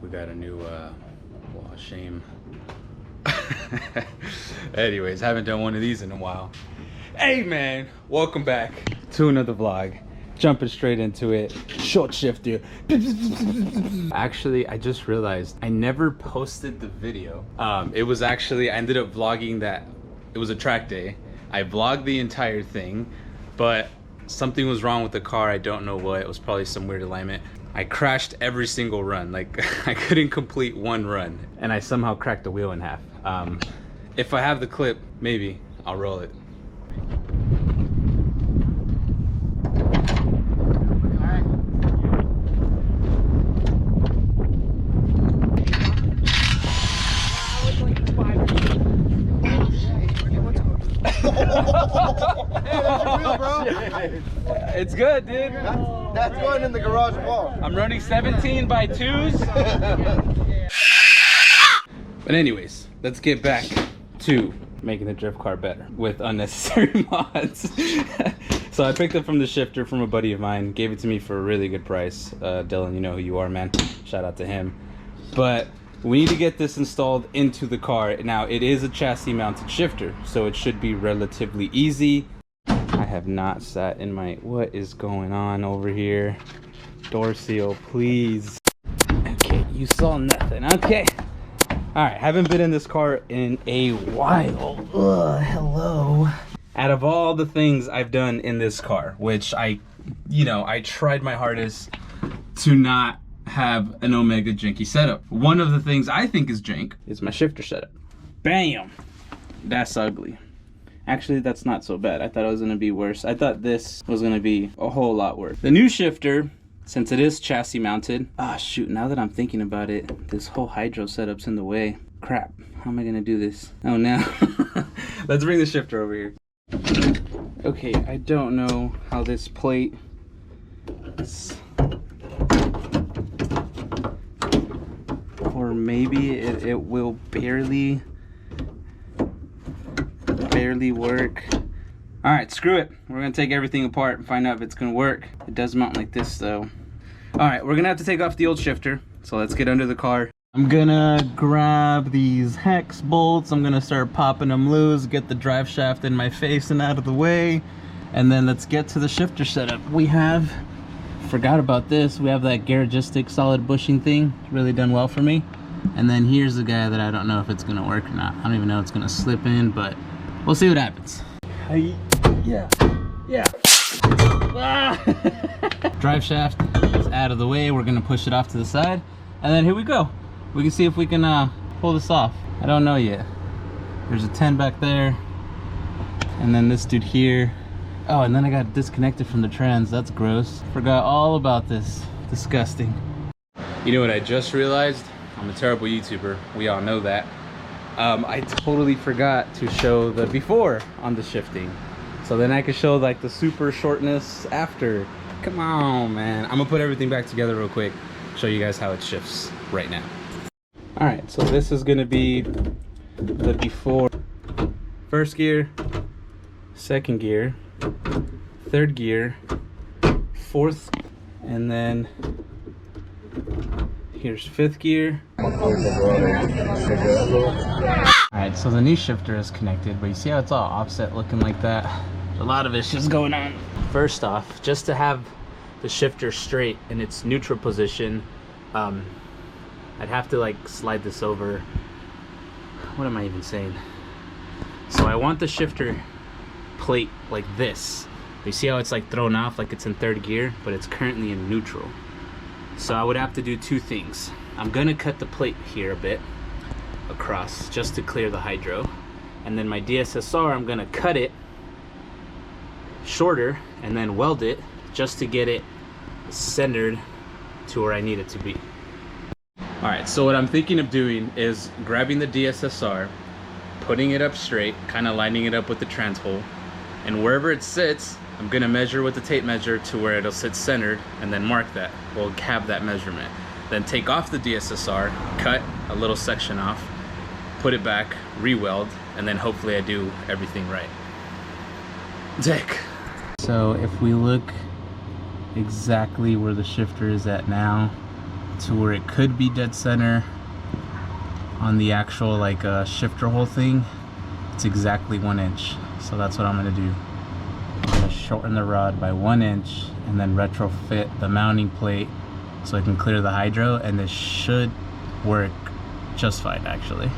We got a new, well, shame. Anyways, haven't done one of these in a while. Hey man, welcome back to another vlog. Jumping straight into it. Short shifter. Actually, I just realized I never posted the video. It was actually, I ended up vlogging that. It was a track day. I vlogged the entire thing, but something was wrong with the car. I don't know what. It was probably some weird alignment. I crashed every single run. Like, I couldn't complete one run, and I somehow cracked the wheel in half. If I have the clip, maybe I'll roll it. It's good, dude. That's going in the garage wall. I'm running 17 by 2s. But anyways, let's get back to making the drift car better with unnecessary mods. So I picked it from the shifter from a buddy of mine, gave it to me for a really good price. Dylan, you know who you are, man. Shout out to him. But we need to get this installed into the car. Now, it is a chassis mounted shifter, so it should be relatively easy. I have not sat in my, what is going on over here? Door seal, please. Okay, you saw nothing. Okay. All right, haven't been in this car in a while. Ugh, hello. Out of all the things I've done in this car, which I tried my hardest to not have an Omega janky setup. One of the things I think is jank is my shifter setup. Bam! That's ugly. Actually, that's not so bad. I thought it was gonna be worse. I thought this was gonna be a whole lot worse. The new shifter, since it is chassis mounted, shoot, now that I'm thinking about it, this whole hydro setup's in the way. Crap, how am I gonna do this? Oh no. Let's bring the shifter over here. Okay, I don't know how this plate is, or maybe it will barely work. All right, screw it. We're gonna take everything apart and find out if it's gonna work. It does mount like this though. All right, we're gonna have to take off the old shifter. So let's get under the car. I'm gonna grab these hex bolts. I'm gonna start popping them loose, get the drive shaft in my face and out of the way. And then let's get to the shifter setup. We have, forgot about this, we have that garagistic solid bushing thing. It's really done well for me. And then here's the guy that I don't know if it's gonna work or not. I don't even know if it's gonna slip in, but we'll see what happens. Yeah. Drive shaft is out of the way. We're gonna push it off to the side, and then here we go. We can see if we can pull this off. I don't know yet. There's a 10 back there, and then this dude here. Oh, and then I got disconnected from the trans. That's gross. Forgot all about this. Disgusting. You know what I just realized? I'm a terrible YouTuber. We all know that. I totally forgot to show the before on the shifting. So then I could show like the super shortness after. Come on, man. I'm gonna put everything back together real quick. Show you guys how it shifts right now. All right, so this is gonna be the before. First gear, second gear, third gear, fourth, and then here's fifth gear. Alright, so the new shifter is connected, but you see how it's all offset looking like that? There's a lot of issues going on. First off, just to have the shifter straight in its neutral position, I'd have to like slide this over. What am I even saying? So I want the shifter plate like this. You see how it's like thrown off like it's in third gear, but it's currently in neutral. So I would have to do two things. I'm gonna cut the plate here a bit across just to clear the hydro. And then my DSSR, I'm gonna cut it shorter and then weld it just to get it centered to where I need it to be. All right, so what I'm thinking of doing is grabbing the DSSR, putting it up straight, kind of lining it up with the trans hole, and wherever it sits, I'm gonna measure with the tape measure to where it'll sit centered and then mark that. We'll have that measurement. Then take off the DSSR, cut a little section off, put it back, re-weld, and then hopefully I do everything right. Dick. So if we look exactly where the shifter is at now, to where it could be dead center on the actual like shifter hole thing. It's exactly 1 inch. So that's what I'm gonna do. I'm gonna shorten the rod by 1 inch and then retrofit the mounting plate so I can clear the hydro, and this should work just fine actually.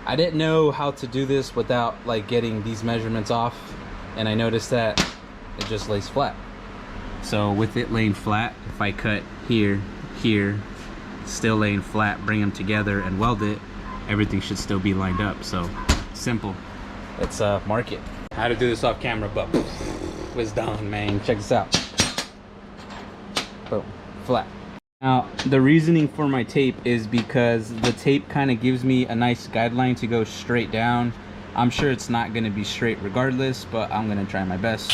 I didn't know how to do this without like getting these measurements off, and I noticed that it just lays flat. So with it laying flat, if I cut here, here, still laying flat, bring them together and weld it, everything should still be lined up. So simple. Let's mark it. How to do this off camera, but was done, man. Check this out. Boom, flat. Now the reasoning for my tape is because the tape kind of gives me a nice guideline to go straight down. I'm sure it's not going to be straight regardless, but I'm going to try my best.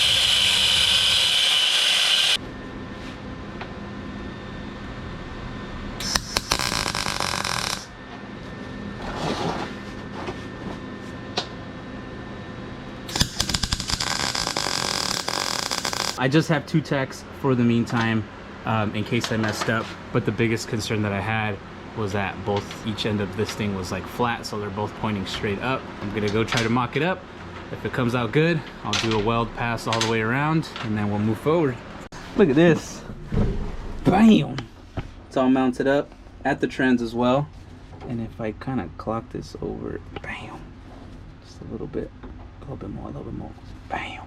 I just have 2 tacks for the meantime, in case I messed up, but the biggest concern that I had was that each end of this thing was like flat, so they're both pointing straight up. I'm gonna go try to mock it up. If it comes out good, I'll do a weld pass all the way around, and then we'll move forward. Look at this. Bam! It's all mounted up at the trends as well. And if I kind of clock this over, bam, just a little bit more, bam.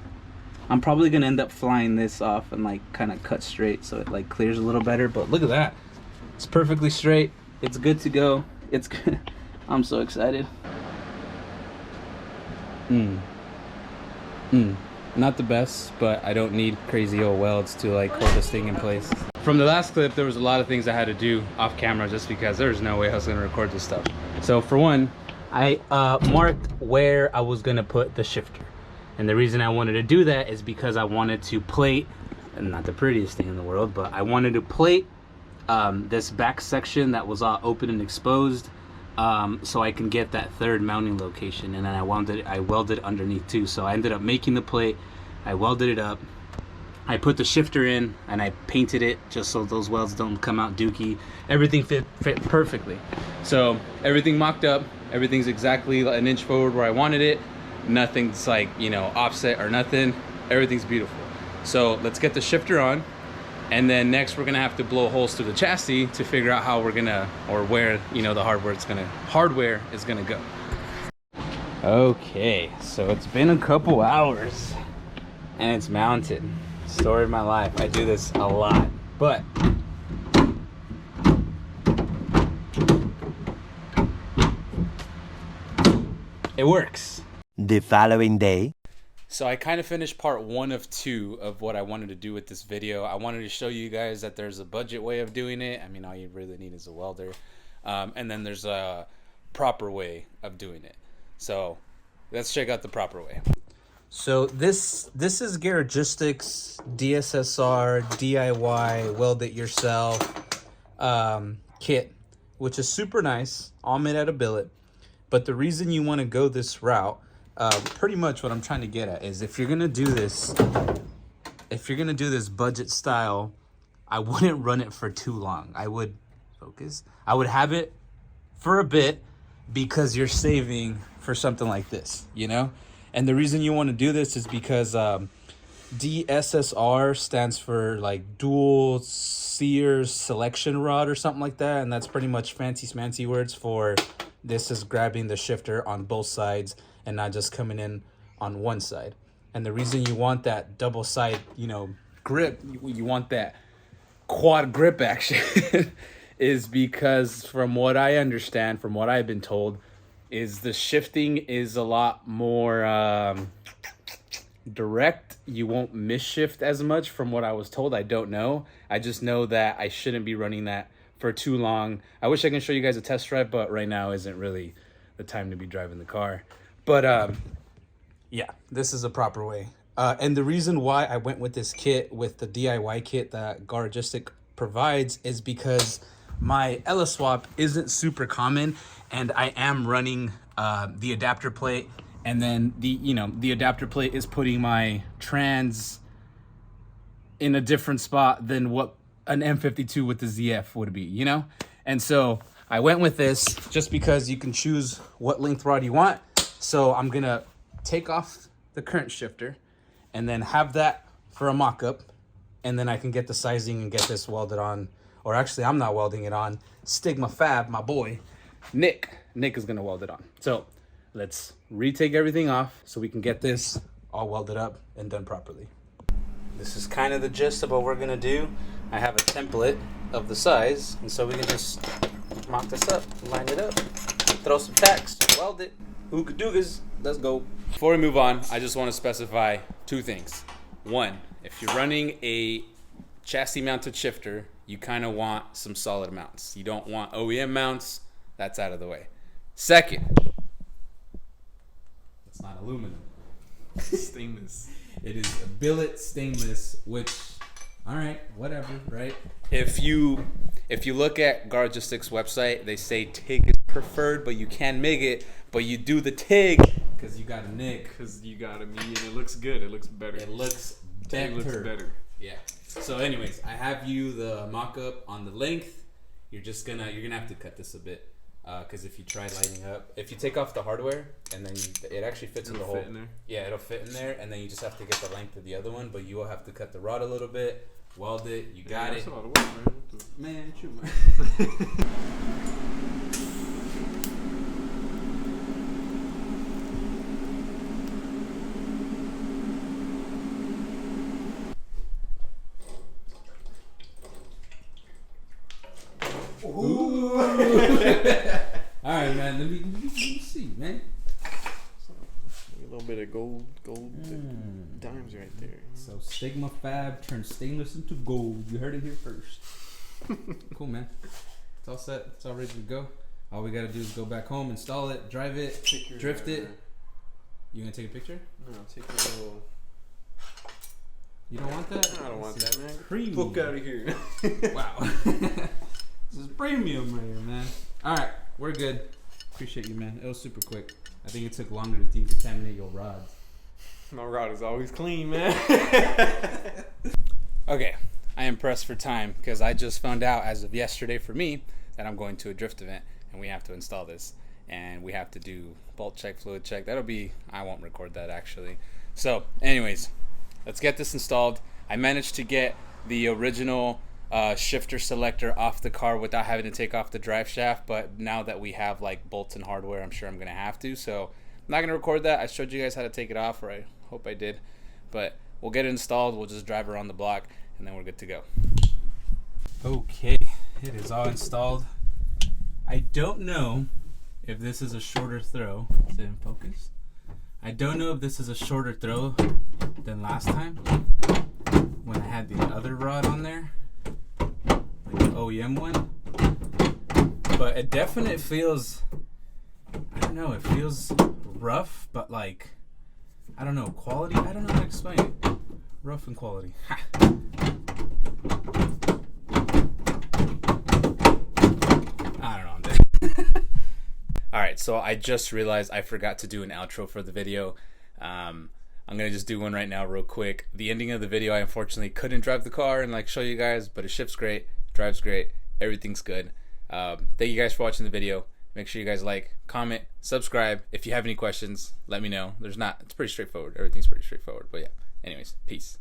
I'm probably gonna end up flying this off and like kind of cut straight so it like clears a little better, but look at that. It's perfectly straight. It's good to go. It's good. I'm so excited. Not the best, but I don't need crazy old welds to like hold this thing in place. From the last clip, there was a lot of things I had to do off camera just because there's no way I was gonna record this stuff. So for one, I marked where I was gonna put the shifter. And the reason I wanted to do that is because I wanted to plate, and not the prettiest thing in the world, but I wanted to plate this back section that was all open and exposed, so I can get that third mounting location. And then I welded underneath too. So I ended up making the plate, I welded it up, I put the shifter in, and I painted it just so those welds don't come out dookie. Everything fit perfectly. So everything mocked up, everything's exactly 1 inch forward where I wanted it. Nothing's like, you know, offset or nothing. Everything's beautiful. So let's get the shifter on, and then next we're gonna have to blow holes through the chassis to figure out how we're gonna, or where, you know, the hardware is gonna go. Okay, so it's been a couple hours and it's mounted. Story of my life. I do this a lot, but it works. The following day. So I kind of finished part 1 of 2 of what I wanted to do with this video. I wanted to show you guys that there's a budget way of doing it. I mean, all you really need is a welder. And then there's a proper way of doing it. So let's check out the proper way. So this is Garagistics DSSR DIY weld it yourself kit, which is super nice, all made out of billet. But the reason you want to go this route, pretty much what I'm trying to get at is if you're gonna do this budget style, I wouldn't run it for too long. I would have it for a bit, because you're saving for something like this, you know. And the reason you want to do this is because DSSR stands for like dual sear selection rod or something like that, and that's pretty much fancy words for this is grabbing the shifter on both sides and not just coming in on one side. And the reason you want that double side, you know, grip, you want that quad grip action is because from what I understand, from what I've been told, is the shifting is a lot more direct. You won't misshift as much from what I was told. I don't know. I just know that I shouldn't be running that for too long. I wish I can show you guys a test drive, but right now isn't really the time to be driving the car. But yeah, this is a proper way. And the reason why I went with this kit, with the DIY kit that Garagistic provides, is because my Ella swap isn't super common, and I am running the adapter plate, and then the adapter plate is putting my trans in a different spot than what an M52 with the ZF would be, you know? And so I went with this just because you can choose what length rod you want. So I'm gonna take off the current shifter and then have that for a mock-up. And then I can get the sizing and get this welded on. Or actually, I'm not welding it on. Stigma Fab, my boy, Nick is gonna weld it on. So let's retake everything off so we can get this all welded up and done properly. This is kind of the gist of what we're gonna do. I have a template of the size, and so we can just mock this up, line it up, throw some tacks, weld it. Ooga doogas, let's go. Before we move on, I just want to specify two things. One, if you're running a chassis mounted shifter, you kind of want some solid mounts. You don't want OEM mounts, that's out of the way. Second, it's not aluminum. Stainless. It is a billet stainless, which, all right, whatever, right? If you look at Garlogistics website, they say TIG is preferred, but you can MIG it, but you do the TIG because you got a nick. Because you got a MIG and it looks good. It looks better. It looks better. It looks better. Yeah. So anyways, I have you the mock-up on the length. You're gonna have to cut this a bit. Because if you try lighting up, if you take off the hardware and then it actually fits in the hole. In there. Yeah, it'll fit in there, and then you just have to get the length of the other one, but you will have to cut the rod a little bit, weld it. You got it. That's a lot of work, man. Man, shoot, man. Ooh. All right, man. Let me see, man. A little bit of gold dimes right there. So Stigma Fab turns stainless into gold. You heard it here first. Cool, man. It's all set. It's all ready to go. All we gotta do is go back home, install it, drive it, drift it. You gonna take a picture? No, take a little. You don't want that? I don't want that, man. Premium. Book out of here. Wow. This is premium right here, man. All right, we're good. Appreciate you, man. It was super quick. I think it took longer to decontaminate your rods. My rod is always clean, man. Okay, I am pressed for time because I just found out as of yesterday for me that I'm going to a drift event and we have to install this and we have to do bolt check, fluid check. I won't record that actually. So anyways, let's get this installed. I managed to get the original shifter selector off the car without having to take off the drive shaft, but now that we have like bolts and hardware, I'm sure I'm gonna have to, so I'm not gonna record that. I showed you guys how to take it off, or I hope I did, but we'll get it installed. We'll just drive around the block and then we're good to go. Okay, it is all installed. I don't know if this is a shorter throw. Is it in focus? I don't know if this is a shorter throw than last time when I had the other rod on there, like the OEM one, but it definitely feels, I don't know, it feels rough, but like, I don't know, quality, I don't know how to explain it. Rough and quality. Ha. I don't know. Alright, so I just realized I forgot to do an outro for the video. I'm gonna just do one right now real quick. The ending of the video, I unfortunately couldn't drive the car and like show you guys, but it ships great, drives great, everything's good. Thank you guys for watching the video. Make sure you guys like, comment, subscribe. If you have any questions, let me know. It's pretty straightforward. Everything's pretty straightforward, but yeah. Anyways, peace.